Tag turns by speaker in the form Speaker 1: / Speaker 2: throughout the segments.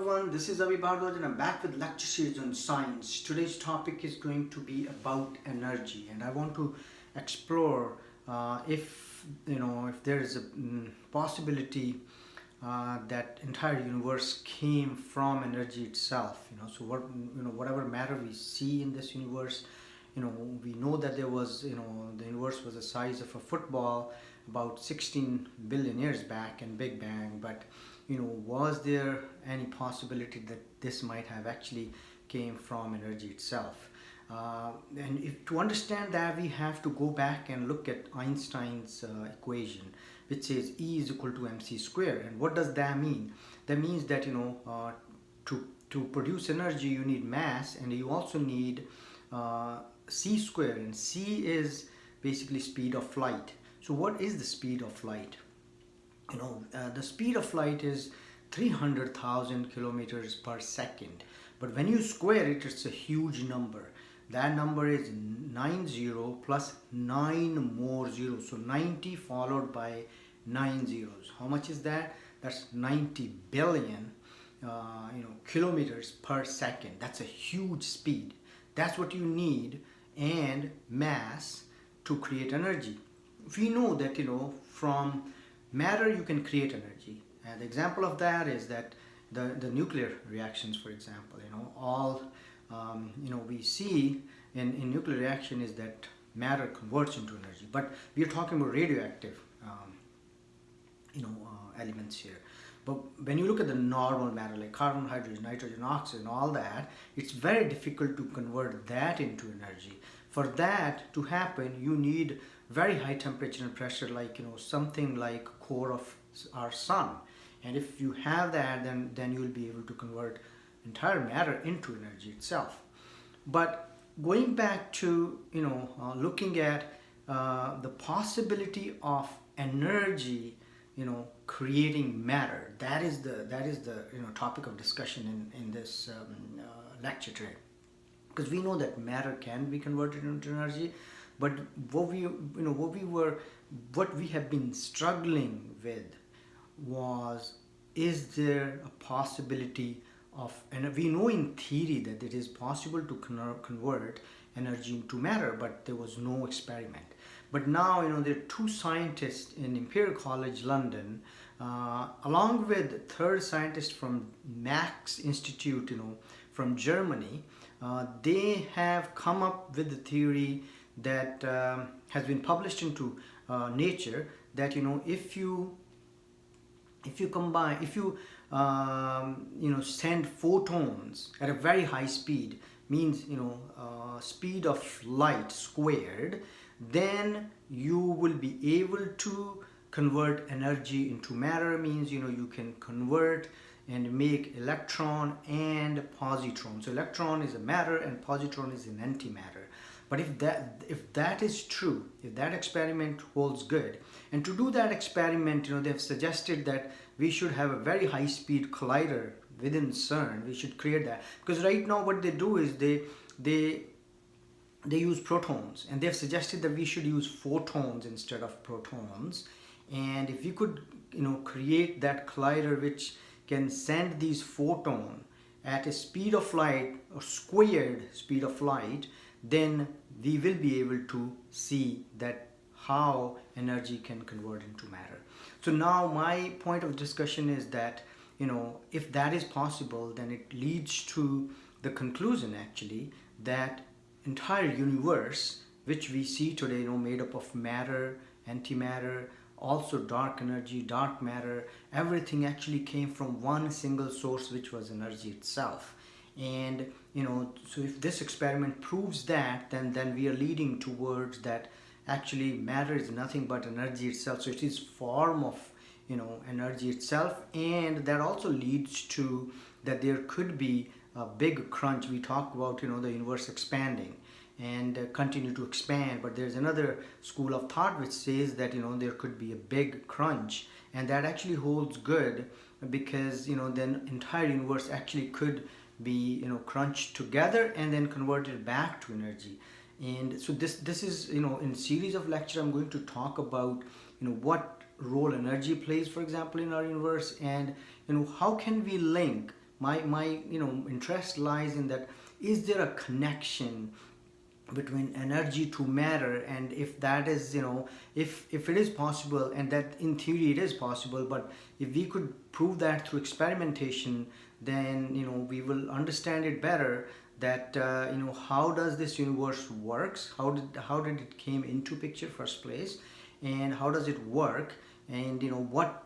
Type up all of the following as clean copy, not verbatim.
Speaker 1: everyone, this is Avi Bhardwaj and I'm back with lecture series on science. Today's topic is going to be about energy, and I want to explore if there is a possibility that entire universe came from energy itself. So whatever matter we see in this universe, we know that there was, the universe was the size of a football about 16 billion years back in Big Bang. But was there any possibility that this might have actually came from energy itself? To understand that, we have to go back and look at Einstein's equation, which says E is equal to mc square. And what does that mean? That means that to produce energy you need mass, and you also need c square, and c is basically speed of light. So what is the speed of light? The speed of light is 300,000 kilometers per second, but when you square it, it's a huge number. That number is 90 plus 9 more zeros, so 90 followed by 9 zeros. How much is that? That's 90 billion kilometers per second. That's a huge speed. That's what you need, and mass to create energy. We know that from matter you can create energy, and the example of that is that the nuclear reactions, for example. All we see in nuclear reaction is that matter converts into energy, but we are talking about radioactive elements here. But when you look at the normal matter like carbon, hydrogen, nitrogen, oxygen, all that, it's very difficult to convert that into energy. For that to happen, you need very high temperature and pressure, like something like core of our sun. And if you have that, then you will be able to convert entire matter into energy itself. But going back to looking at the possibility of energy creating matter, that is the topic of discussion in this lecture today. Because we know that matter can be converted into energy, but what we have been struggling with was, is there a possibility of, and we know in theory that it is possible to convert energy into matter, but there was no experiment. But now there are two scientists in Imperial College London, along with third scientist from Max Institute from Germany. They have come up with the theory that has been published into Nature, that if you send photons at a very high speed, means speed of light squared, then you will be able to convert energy into matter. Means you can convert and make electron and positron. So electron is a matter and positron is an antimatter. But if that is true, if that experiment holds good, and to do that experiment, they have suggested that we should have a very high speed collider within CERN. We should create that, because right now what they do is they use protons, and they've suggested that we should use photons instead of protons. And if we could create that collider which can send these photons at a speed of light, or squared speed of light, then we will be able to see that how energy can convert into matter. So now my point of discussion is that if that is possible, then it leads to the conclusion actually that entire universe which we see today, made up of matter, antimatter, also dark energy, dark matter, everything actually came from one single source, which was energy itself. And so if this experiment proves that, then we are leading towards that actually matter is nothing but energy itself. So it is form of energy itself, and that also leads to that there could be a big crunch. We talk about the universe expanding and continue to expand, but there's another school of thought which says that there could be a big crunch, and that actually holds good, because then entire universe actually could be crunched together and then converted back to energy. And so this is in series of lecture I'm going to talk about what role energy plays, for example, in our universe, and how can we link my interest lies in that, is there a connection between energy to matter? And if that is, if it is possible, and that in theory it is possible, but if we could prove that through experimentation, then we will understand it better, that how does this universe works, how did it came into picture first place, and how does it work, and what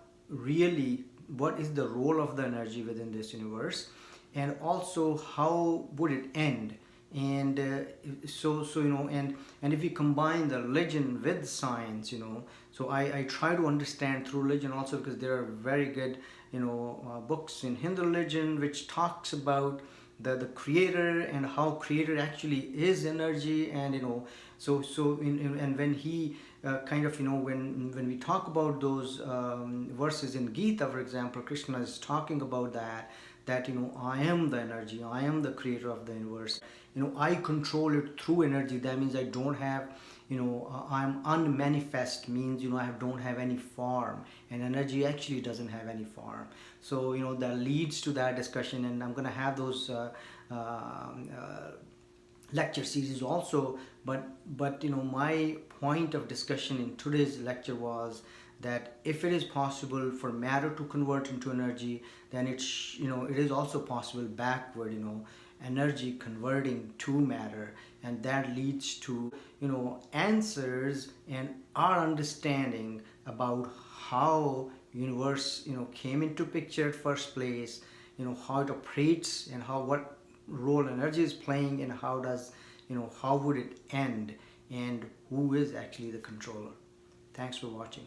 Speaker 1: is the role of the energy within this universe, and also how would it end. And and if we combine the religion with science, so I try to understand through religion also, because there are very good books in Hindu religion which talks about the creator, and how creator actually is energy. And and when he kind of when we talk about those verses in Gita, for example, Krishna is talking about that I am the energy, I am the creator of the universe, I control it through energy. That means I don't have, I'm unmanifest, means I don't have any form, and energy actually doesn't have any form. So that leads to that discussion, and I'm going to have those lecture series also. But my point of discussion in today's lecture was that if it is possible for matter to convert into energy, then it is also possible backward, energy converting to matter. And that leads to answers and our understanding about how universe came into picture at first place, how it operates, and what role energy is playing, and how would it end, and who is actually the controller. Thanks for watching.